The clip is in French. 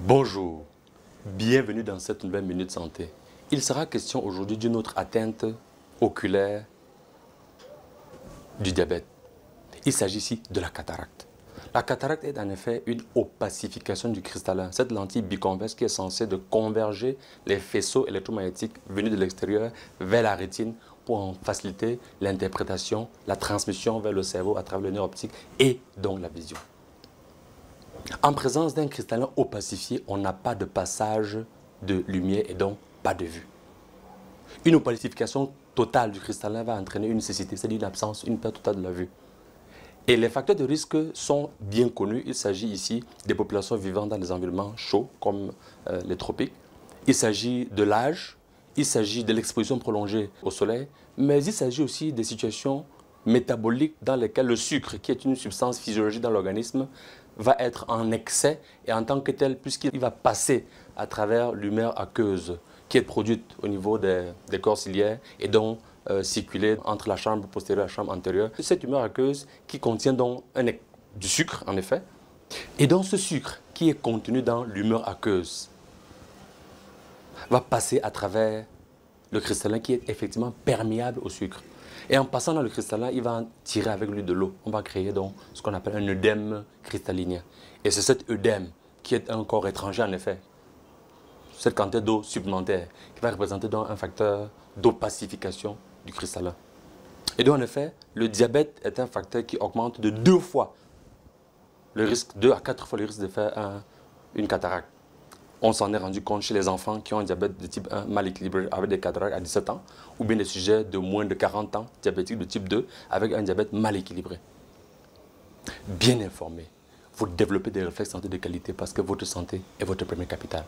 Bonjour, bienvenue dans cette nouvelle Minute Santé. Il sera question aujourd'hui d'une autre atteinte oculaire du diabète. Il s'agit ici de la cataracte. La cataracte est en effet une opacification du cristallin, cette lentille biconvexe qui est censée de converger les faisceaux électromagnétiques venus de l'extérieur vers la rétine pour en faciliter l'interprétation, la transmission vers le cerveau à travers le nerf optique et donc la vision. En présence d'un cristallin opacifié, on n'a pas de passage de lumière et donc pas de vue. Une opacification totale du cristallin va entraîner une cécité, c'est-à-dire une absence, une perte totale de la vue. Et les facteurs de risque sont bien connus. Il s'agit ici des populations vivant dans des environnements chauds comme les tropiques. Il s'agit de l'âge, il s'agit de l'exposition prolongée au soleil, mais il s'agit aussi des situations métaboliques dans lesquelles le sucre, qui est une substance physiologique dans l'organisme, va être en excès et en tant que tel, puisqu'il va passer à travers l'humeur aqueuse qui est produite au niveau des corps ciliaires et donc circuler entre la chambre postérieure et la chambre antérieure. Cette humeur aqueuse qui contient donc du sucre en effet, et donc ce sucre qui est contenu dans l'humeur aqueuse va passer à travers le cristallin qui est effectivement perméable au sucre. Et en passant dans le cristallin, il va tirer avec lui de l'eau. On va créer donc ce qu'on appelle un œdème cristallinien. Et c'est cet œdème qui est un corps étranger en effet, cette quantité d'eau supplémentaire, qui va représenter donc un facteur d'opacification du cristallin. Et donc en effet, le diabète est un facteur qui augmente de 2 fois le risque, 2 à 4 fois le risque de faire une cataracte. On s'en est rendu compte chez les enfants qui ont un diabète de type 1 mal équilibré avec des cataractes à 17 ans, ou bien des sujets de moins de 40 ans, diabétiques de type 2, avec un diabète mal équilibré. Bien informé, vous développez des réflexes santé de qualité parce que votre santé est votre premier capital.